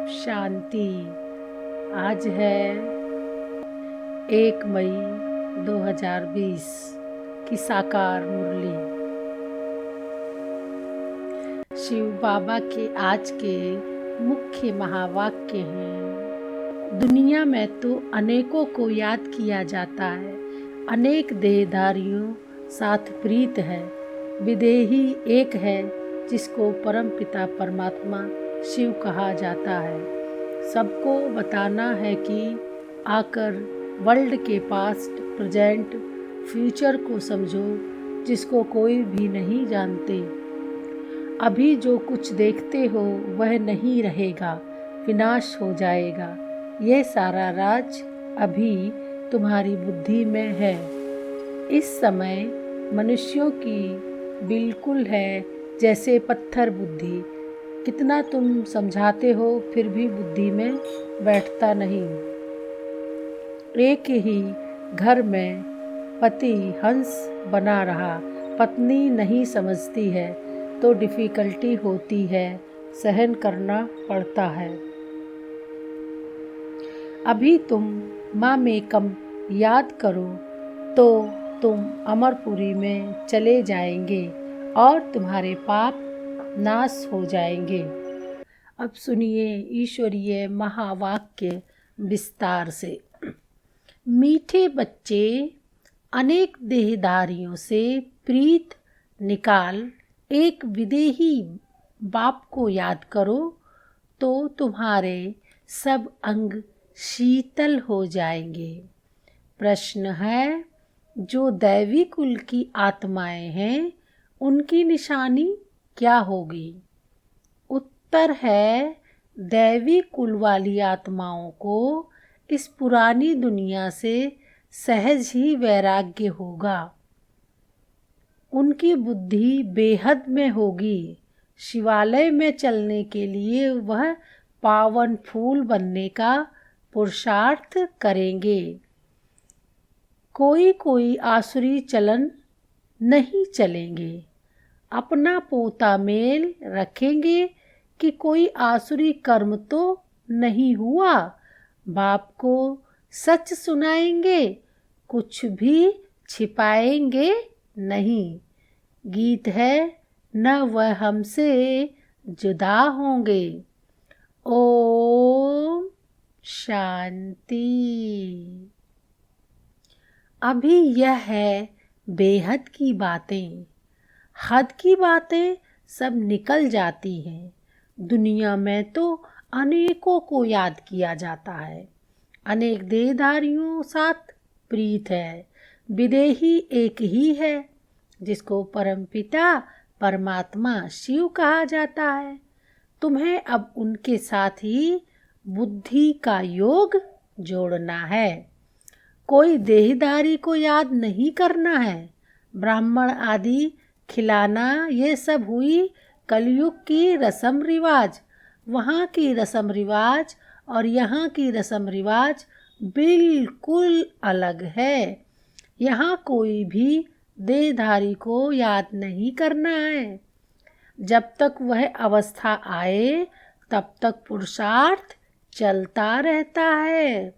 शांति। आज है 1 मई 2020 की साकार मुरली। शिव बाबा के आज के मुख्य महावाक्य हैं, दुनिया में तो अनेकों को याद किया जाता है, अनेक देहधारियों साथ प्रीत है, विदेही एक है जिसको परमपिता परमात्मा शिव कहा जाता है। सबको बताना है कि आकर वर्ल्ड के पास्ट, प्रेजेंट, फ्यूचर को समझो, जिसको कोई भी नहीं जानते। अभी जो कुछ देखते हो वह नहीं रहेगा, विनाश हो जाएगा। यह सारा राज अभी तुम्हारी बुद्धि में है। इस समय मनुष्यों की बिल्कुल है जैसे पत्थर बुद्धि, कितना तुम समझाते हो फिर भी बुद्धि में बैठता नहीं। एक ही घर में पति हंस बना रहा, पत्नी नहीं समझती है तो डिफ़िकल्टी होती है, सहन करना पड़ता है। अभी तुम माँ में कम याद करो तो तुम अमरपुरी में चले जाएंगे और तुम्हारे पाप नाश हो जाएंगे। अब सुनिए ईश्वरीय महावाक्य विस्तार से। मीठे बच्चे, अनेक देहधारियों से प्रीत निकाल एक विदेही बाप को याद करो तो तुम्हारे सब अंग शीतल हो जाएंगे। प्रश्न है, जो दैवी कुल की आत्माएं हैं उनकी निशानी क्या होगी? उत्तर है, दैवी कुल वाली आत्माओं को इस पुरानी दुनिया से सहज ही वैराग्य होगा। उनकी बुद्धि बेहद में होगी। शिवालय में चलने के लिए वह पावन फूल बनने का पुरुषार्थ करेंगे। कोई कोई आसुरी चलन नहीं चलेंगे। अपना पोता मेल रखेंगे कि कोई आसुरी कर्म तो नहीं हुआ। बाप को सच सुनाएंगे, कुछ भी छिपाएंगे नहीं। गीत है, न वह हमसे जुदा होंगे। ओम शांति। अभी यह है बेहद की बातें, हद की बातें सब निकल जाती हैं। दुनिया में तो अनेकों को याद किया जाता है, अनेक देहधारियों साथ प्रीत है, विदेही एक ही है जिसको परमपिता परमात्मा शिव कहा जाता है। तुम्हें अब उनके साथ ही बुद्धि का योग जोड़ना है। कोई देहधारी को याद नहीं करना है। ब्राह्मण आदि खिलाना ये सब हुई कलयुग की रस्म रिवाज। वहाँ की रस्म रिवाज और यहाँ की रस्म रिवाज बिल्कुल अलग है। यहाँ कोई भी देहधारी को याद नहीं करना है। जब तक वह अवस्था आए तब तक पुरुषार्थ चलता रहता है।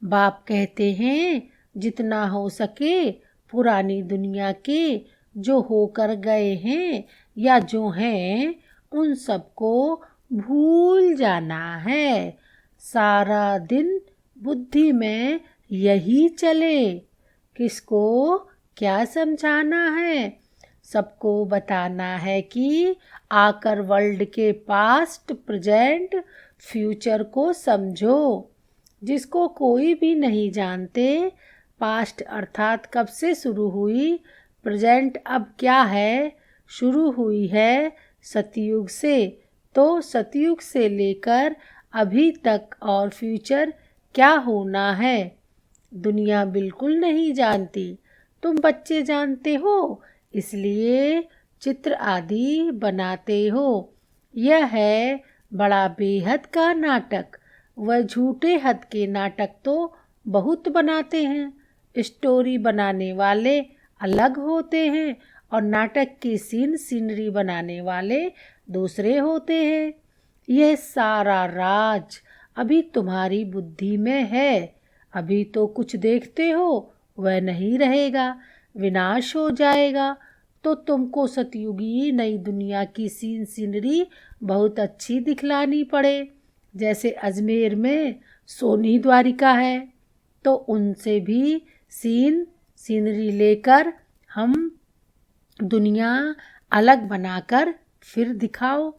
बाप कहते हैं, जितना हो सके पुरानी दुनिया के जो होकर गए हैं या जो हैं उन सबको भूल जाना है। सारा दिन बुद्धि में यही चले। किसको क्या समझाना है? सबको बताना है कि आकर वर्ल्ड के पास्ट, प्रेजेंट, फ्यूचर को समझो, जिसको कोई भी नहीं जानते। पास्ट अर्थात कब से शुरू हुई, प्रेजेंट अब क्या है। शुरू हुई है सतयुग से, तो सतयुग से लेकर अभी तक और फ्यूचर क्या होना है दुनिया बिल्कुल नहीं जानती। तुम बच्चे जानते हो, इसलिए चित्र आदि बनाते हो। यह है बड़ा बेहद का नाटक। वह झूठे हद के नाटक तो बहुत बनाते हैं। स्टोरी बनाने वाले अलग होते हैं और नाटक की सीनरी बनाने वाले दूसरे होते हैं। यह सारा राज अभी तुम्हारी बुद्धि में है। अभी तो कुछ देखते हो वह नहीं रहेगा, विनाश हो जाएगा। तो तुमको सतयुगी नई दुनिया की सीनरी बहुत अच्छी दिखलानी पड़े। जैसे अजमेर में सोनी द्वारिका है, तो उनसे भी सीनरी लेकर हम दुनिया अलग बनाकर फिर दिखाओ।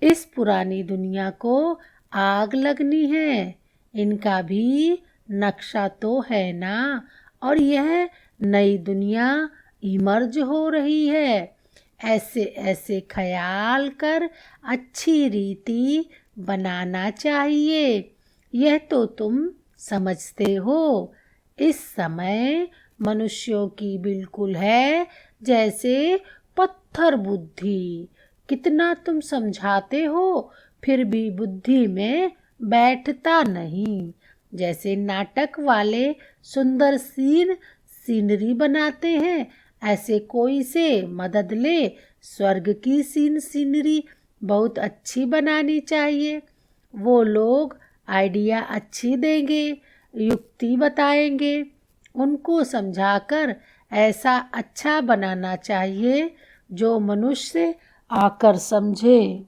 इस पुरानी दुनिया को आग लगनी है, इनका भी नक्शा तो है ना। और यह नई दुनिया इमर्ज हो रही है। ऐसे ऐसे ख्याल कर अच्छी रीति बनाना चाहिए। यह तो तुम समझते हो। इस समय मनुष्यों की बिल्कुल है जैसे पत्थर बुद्धि। कितना तुम समझाते हो फिर भी बुद्धि में बैठता नहीं। जैसे नाटक वाले सुंदर सीनरी बनाते हैं, ऐसे कोई से मदद ले। स्वर्ग की सीनरी बहुत अच्छी बनानी चाहिए। वो लोग आइडिया अच्छी देंगे, युक्ति बताएंगे। उनको समझाकर ऐसा अच्छा बनाना चाहिए जो मनुष्य आकर समझे।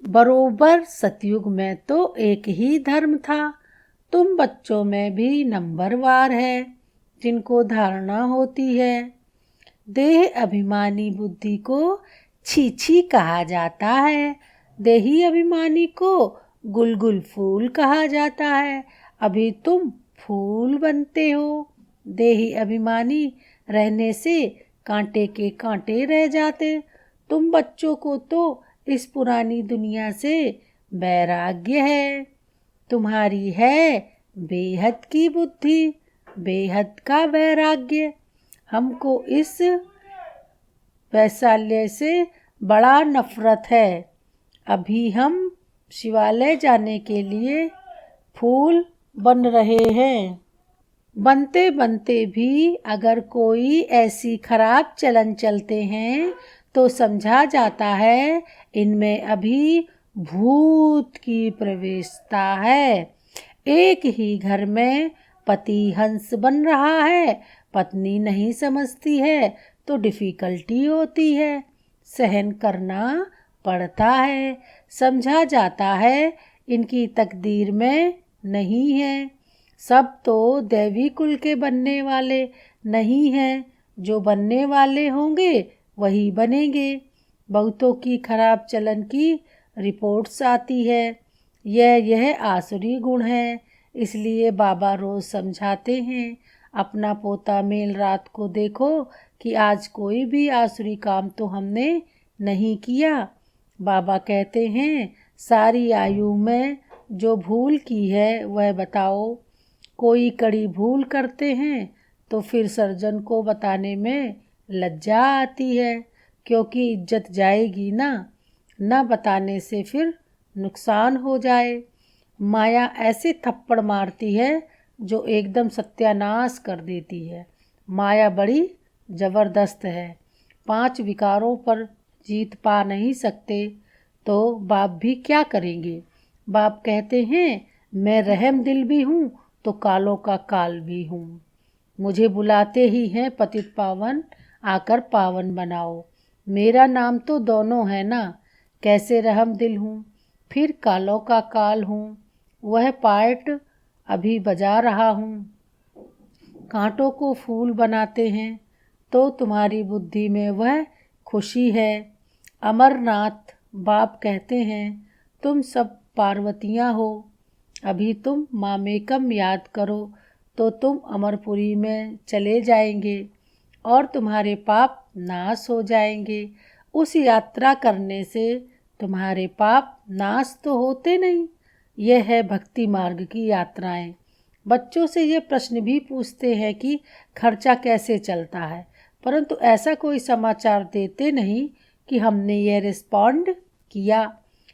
बरोबर सतयुग में तो एक ही धर्म था। तुम बच्चों में भी नंबरवार है जिनको धारणा होती है। देह अभिमानी बुद्धि को छीछी कहा जाता है, देही अभिमानी को गुलगुल फूल कहा जाता है। अभी तुम फूल बनते हो। देही अभिमानी रहने से कांटे के कांटे रह जाते। तुम बच्चों को तो इस पुरानी दुनिया से वैराग्य है। तुम्हारी है बेहद की बुद्धि, बेहद का वैराग्य। हमको इस वैशाल्य से बड़ा नफरत है। अभी हम शिवालय जाने के लिए फूल बन रहे हैं। बनते बनते भी अगर कोई ऐसी खराब चलन चलते हैं तो समझा जाता है इनमें अभी भूत की प्रवेशता है। एक ही घर में पति हंस बन रहा है, पत्नी नहीं समझती है तो डिफिकल्टी होती है, सहन करना पड़ता है। समझा जाता है इनकी तकदीर में नहीं है। सब तो दैवी कुल के बनने वाले नहीं हैं। जो बनने वाले होंगे वही बनेंगे। बहुतों की खराब चलन की रिपोर्ट्स आती है। यह आसुरी गुण है। इसलिए बाबा रोज समझाते हैं, अपना पोता मेल रात को देखो कि आज कोई भी आसुरी काम तो हमने नहीं किया। बाबा कहते हैं सारी आयु में जो भूल की है वह बताओ। कोई कड़ी भूल करते हैं तो फिर सर्जन को बताने में लज्जा आती है, क्योंकि इज्जत जाएगी ना। न बताने से फिर नुकसान हो जाए। माया ऐसे थप्पड़ मारती है जो एकदम सत्यानाश कर देती है। माया बड़ी जबरदस्त है। 5 विकारों पर जीत पा नहीं सकते तो बाप भी क्या करेंगे। बाप कहते हैं मैं रहम दिल भी हूँ तो कालों का काल भी हूँ। मुझे बुलाते ही हैं पतित पावन, आकर पावन बनाओ। मेरा नाम तो दोनों है ना, कैसे रहम दिल हूँ फिर कालों का काल हूँ। वह पार्ट अभी बजा रहा हूँ। कांटों को फूल बनाते हैं तो तुम्हारी बुद्धि में वह खुशी है। अमरनाथ बाप कहते हैं तुम सब पार्वतियाँ हो। अभी तुम मामेकम याद करो तो तुम अमरपुरी में चले जाएंगे और तुम्हारे पाप नाश हो जाएंगे। उस यात्रा करने से तुम्हारे पाप नाश तो होते नहीं। यह है भक्ति मार्ग की यात्राएं। बच्चों से ये प्रश्न भी पूछते हैं कि खर्चा कैसे चलता है, परंतु ऐसा कोई समाचार देते नहीं कि हमने ये रिस्पॉन्ड किया।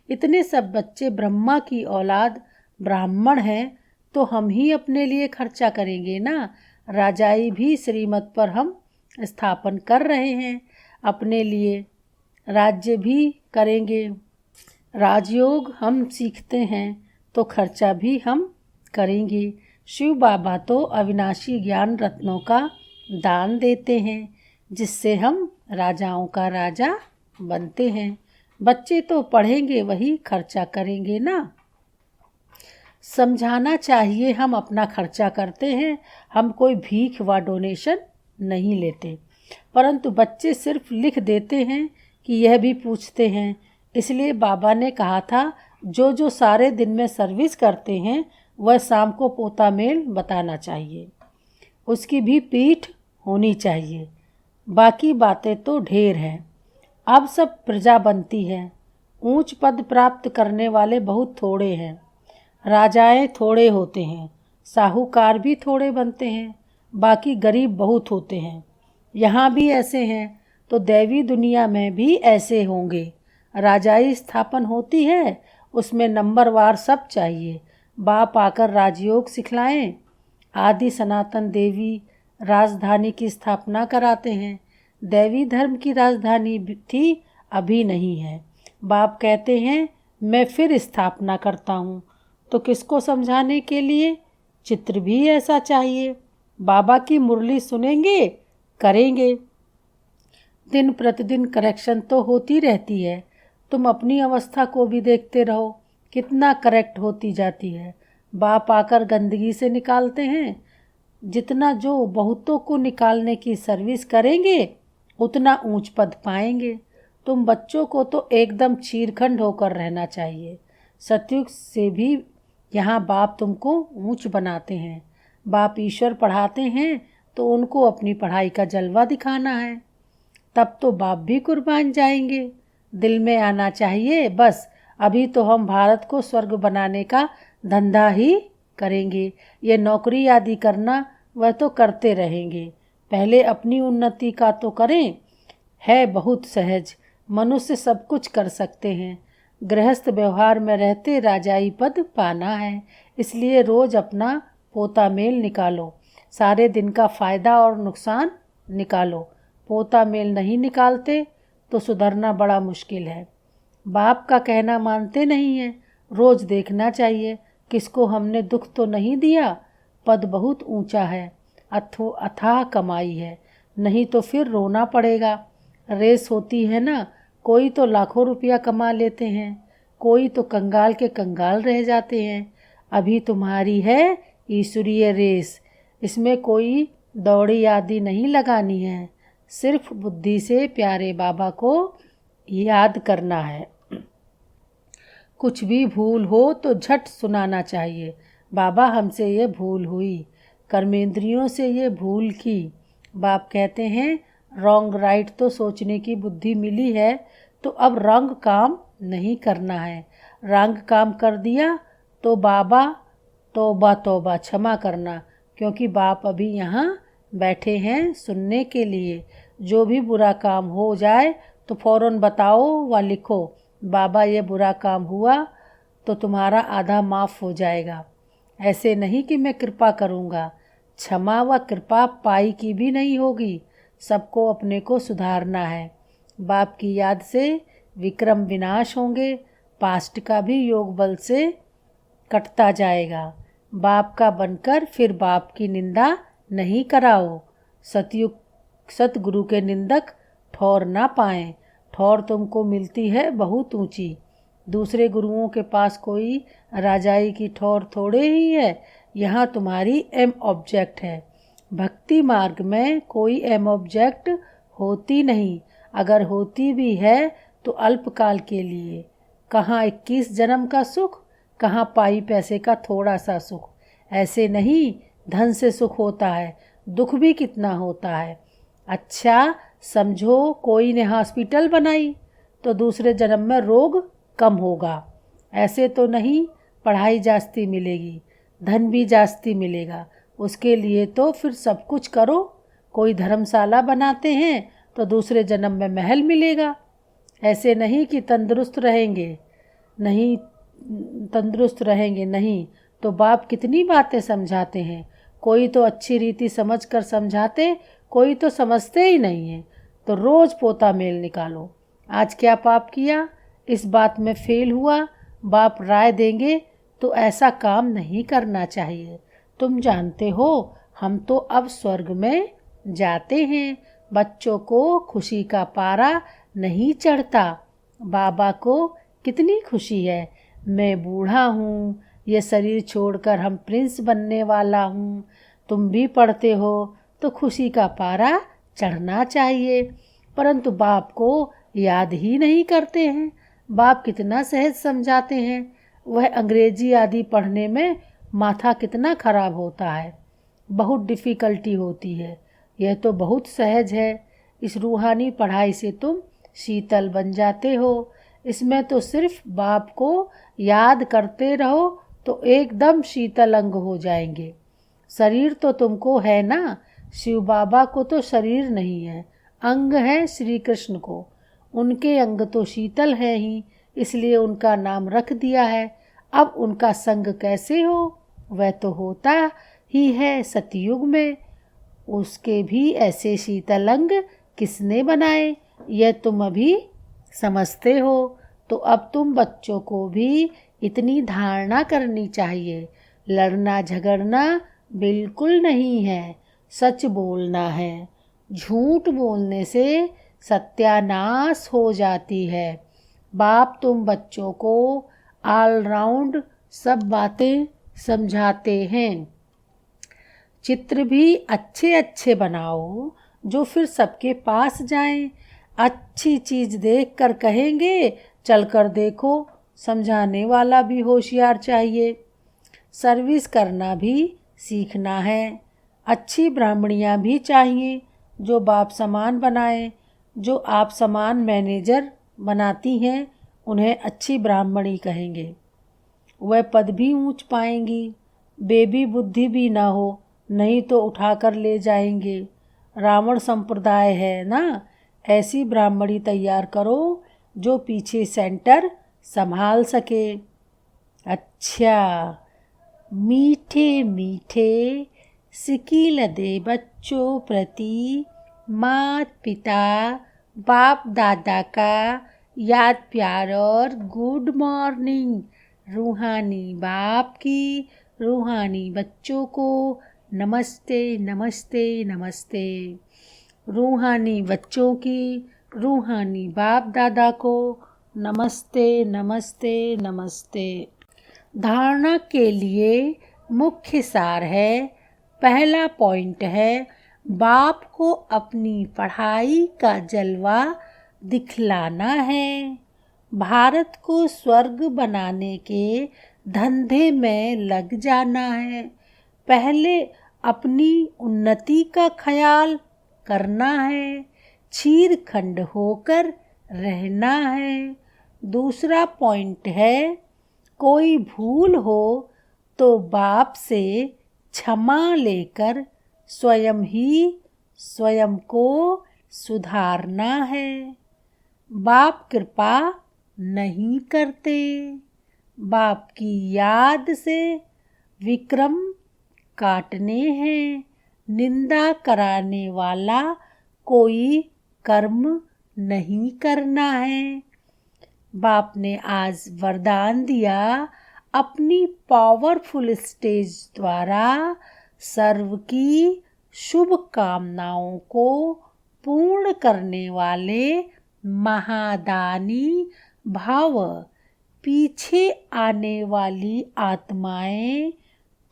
इतने सब बच्चे ब्रह्मा की औलाद ब्राह्मण हैं तो हम ही अपने लिए खर्चा करेंगे ना। राजाई भी श्रीमत पर हम स्थापन कर रहे हैं, अपने लिए राज्य भी करेंगे। राजयोग हम सीखते हैं तो खर्चा भी हम करेंगे। शिव बाबा तो अविनाशी ज्ञान रत्नों का दान देते हैं, जिससे हम राजाओं का राजा बनते हैं। बच्चे तो पढ़ेंगे वही खर्चा करेंगे ना। समझाना चाहिए हम अपना खर्चा करते हैं, हम कोई भीख व डोनेशन नहीं लेते। परंतु बच्चे सिर्फ लिख देते हैं कि यह भी पूछते हैं। इसलिए बाबा ने कहा था, जो जो सारे दिन में सर्विस करते हैं वह शाम को पोता मेल बताना चाहिए, उसकी भी पीठ होनी चाहिए। बाकी बातें तो ढेर हैं, अब सब प्रजा बनती है। ऊंच पद प्राप्त करने वाले बहुत थोड़े हैं, राजाएं थोड़े होते हैं, साहूकार भी थोड़े बनते हैं, बाकी गरीब बहुत होते हैं। यहाँ भी ऐसे हैं तो दैवी दुनिया में भी ऐसे होंगे। राजाई स्थापन होती है, उसमें नंबरवार सब चाहिए। बाप आकर राजयोग सिखलाएं। आदि सनातन देवी राजधानी की स्थापना कराते हैं। दैवी धर्म की राजधानी थी, अभी नहीं है। बाप कहते हैं मैं फिर स्थापना करता हूँ, तो किसको समझाने के लिए? चित्र भी ऐसा चाहिए। बाबा की मुरली सुनेंगे, करेंगे। दिन प्रतिदिन करेक्शन तो होती रहती है। तुम अपनी अवस्था को भी देखते रहो, कितना करेक्ट होती जाती है। बाप आकर गंदगी से निकालते हैं। जितना जो बहुतों को निकालने की सर्विस करेंगे उतना ऊंच पद पाएंगे। तुम बच्चों को तो एकदम चीरखंड होकर रहना चाहिए। सतयुग से भी यहाँ बाप तुमको ऊंच बनाते हैं। बाप ईश्वर पढ़ाते हैं तो उनको अपनी पढ़ाई का जलवा दिखाना है, तब तो बाप भी कुर्बान जाएंगे। दिल में आना चाहिए, बस अभी तो हम भारत को स्वर्ग बनाने का धंधा ही करेंगे। ये नौकरी आदि करना वह तो करते रहेंगे, पहले अपनी उन्नति का तो करें। है बहुत सहज, मनुष्य सब कुछ कर सकते हैं। गृहस्थ व्यवहार में रहते राजाई पद पाना है, इसलिए रोज अपना पोता मेल निकालो। सारे दिन का फायदा और नुकसान निकालो। पोता मेल नहीं निकालते तो सुधरना बड़ा मुश्किल है। बाप का कहना मानते नहीं हैं। रोज देखना चाहिए किसको हमने दुख तो नहीं दिया। पद बहुत ऊंचा है, अथाह कमाई है, नहीं तो फिर रोना पड़ेगा। रेस होती है ना, कोई तो लाखों रुपया कमा लेते हैं, कोई तो कंगाल के कंगाल रह जाते हैं। अभी तुम्हारी है ईश्वरीय रेस, इसमें कोई दौड़ी आदि नहीं लगानी है, सिर्फ बुद्धि से प्यारे बाबा को याद करना है। कुछ भी भूल हो तो झट सुनाना चाहिए, बाबा हमसे ये भूल हुई, कर्मेंद्रियों से ये भूल की। बाप कहते हैं रॉन्ग राइट तो सोचने की बुद्धि मिली है, तो अब रंग काम नहीं करना है। रंग काम कर दिया तो बाबा तौबा तौबा क्षमा करना, क्योंकि बाप अभी यहाँ बैठे हैं सुनने के लिए। जो भी बुरा काम हो जाए तो फौरन बताओ व लिखो, बाबा ये बुरा काम हुआ तो तुम्हारा आधा माफ़ हो जाएगा। ऐसे नहीं कि मैं कृपा करूँगा, क्षमा व कृपा पाई की भी नहीं होगी। सबको अपने को सुधारना है। बाप की याद से विक्रम विनाश होंगे, पास्ट का भी योग बल से कटता जाएगा। बाप का बनकर फिर बाप की निंदा नहीं कराओ। सतगुरु के निंदक ठौर ना पाएं। ठौर तुमको मिलती है बहुत ऊंची। दूसरे गुरुओं के पास कोई राजाई की ठौर थोड़े ही है, यहाँ तुम्हारी एम ऑब्जेक्ट है। भक्ति मार्ग में कोई एम ऑब्जेक्ट होती नहीं, अगर होती भी है तो अल्पकाल के लिए। कहाँ 21 जन्म का सुख, कहाँ पाई पैसे का थोड़ा सा सुख। ऐसे नहीं धन से सुख होता है, दुख भी कितना होता है। अच्छा समझो कोई ने हॉस्पिटल बनाई तो दूसरे जन्म में रोग कम होगा। ऐसे तो नहीं, पढ़ाई जास्ती मिलेगी, धन भी जास्ती मिलेगा। उसके लिए तो फिर सब कुछ करो। कोई धर्मशाला बनाते हैं तो दूसरे जन्म में महल मिलेगा। ऐसे नहीं कि तंदुरुस्त रहेंगे नहीं तो बाप कितनी बातें समझाते हैं। कोई तो अच्छी रीति समझ कर समझाते, कोई तो समझते ही नहीं है। तो रोज़ पोता मेल निकालो। आज क्या पाप किया, इस बात में फेल हुआ, बाप राय देंगे तो ऐसा काम नहीं करना चाहिए। तुम जानते हो हम तो अब स्वर्ग में जाते हैं, बच्चों को खुशी का पारा नहीं चढ़ता। बाबा को कितनी खुशी है, मैं बूढ़ा हूँ, ये शरीर छोड़कर हम प्रिंस बनने वाला हूँ। तुम भी पढ़ते हो तो खुशी का पारा चढ़ना चाहिए, परंतु बाप को याद ही नहीं करते हैं। बाप कितना सहज समझाते हैं, वह अंग्रेजी आदि पढ़ने में माथा कितना खराब होता है, बहुत डिफ़िकल्टी होती है। यह तो बहुत सहज है, इस रूहानी पढ़ाई से तुम शीतल बन जाते हो। इसमें तो सिर्फ बाप को याद करते रहो तो एकदम शीतल अंग हो जाएंगे। शरीर तो तुमको है ना, शिव बाबा को तो शरीर नहीं है, अंग है श्री कृष्ण को। उनके अंग तो शीतल है ही, इसलिए उनका नाम रख दिया है। अब उनका संग कैसे हो, वह तो होता ही है सतयुग में। उसके भी ऐसे शीतल अंग किसने बनाए, यह तुम अभी समझते हो। तो अब तुम बच्चों को भी इतनी धारणा करनी चाहिए, लड़ना झगड़ना बिल्कुल नहीं है, सच बोलना है। झूठ बोलने से सत्यानाश हो जाती है। बाप तुम बच्चों को ऑलराउंड सब बातें समझाते हैं। चित्र भी अच्छे अच्छे बनाओ जो फिर सबके पास जाएं। अच्छी चीज़ देखकर कहेंगे चलकर देखो। समझाने वाला भी होशियार चाहिए। सर्विस करना भी सीखना है। अच्छी ब्राह्मणियाँ भी चाहिए जो बाप समान बनाए। जो आप समान मैनेजर बनाती हैं उन्हें अच्छी ब्राह्मणी कहेंगे, वह पद भी ऊंच पाएंगी। बेबी बुद्धि भी ना हो, नहीं तो उठाकर ले जाएंगे। रावण संप्रदाय है ना, ऐसी ब्राह्मणी तैयार करो जो पीछे सेंटर संभाल सके। अच्छा, मीठे मीठे सिकील दे बच्चों प्रति मात पिता बाप दादा का याद प्यार और गुड मॉर्निंग। रूहानी बाप की रूहानी बच्चों को नमस्ते नमस्ते नमस्ते। रूहानी बच्चों की रूहानी बाप दादा को नमस्ते नमस्ते नमस्ते। धारणा के लिए मुख्य सार है। पहला पॉइंट है, बाप को अपनी पढ़ाई का जलवा दिखलाना है। भारत को स्वर्ग बनाने के धंधे में लग जाना है। पहले अपनी उन्नति का ख्याल करना है, चीरखंड होकर रहना है। दूसरा पॉइंट है, कोई भूल हो तो बाप से क्षमा लेकर स्वयं ही स्वयं को सुधारना है। बाप कृपा नहीं करते, बाप की याद से विक्रम काटने हैं। निंदा कराने वाला कोई कर्म नहीं करना है। बाप ने आज वरदान दिया, अपनी पावरफुल स्टेज द्वारा सर्व की शुभ कामनाओं को पूर्ण करने वाले महादानी भाव। पीछे आने वाली आत्माएं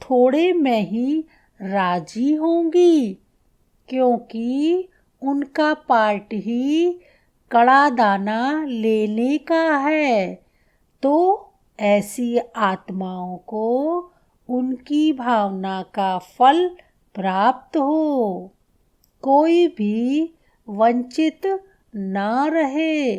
थोड़े में ही राजी होंगी, क्योंकि उनका पार्ट ही कड़ा दाना लेने का है। तो ऐसी आत्माओं को उनकी भावना का फल प्राप्त हो, कोई भी वंचित ना रहे।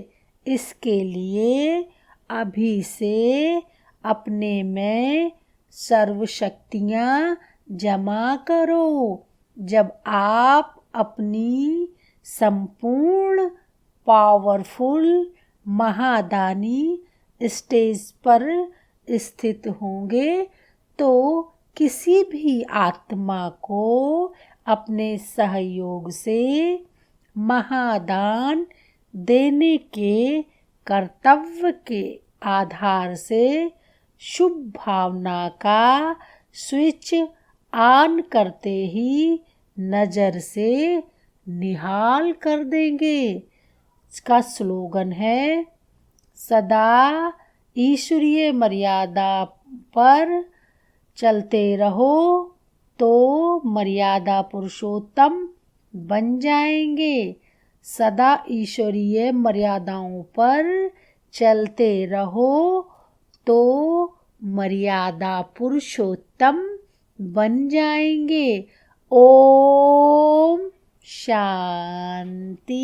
इसके लिए अभी से अपने में सर्वशक्तियाँ जमा करो। जब आप अपनी संपूर्ण पावरफुल महादानी स्टेज पर स्थित होंगे तो किसी भी आत्मा को अपने सहयोग से महादान देने के कर्तव्य के आधार से शुभ भावना का स्विच ऑन करते ही नज़र से निहाल कर देंगे। इसका स्लोगन है, सदा ईश्वरीय मर्यादा पर चलते रहो तो मर्यादा पुरुषोत्तम बन जाएंगे। सदा ईश्वरीय मर्यादाओं पर चलते रहो तो मर्यादा पुरुषोत्तम बन जाएंगे। ओम शांति।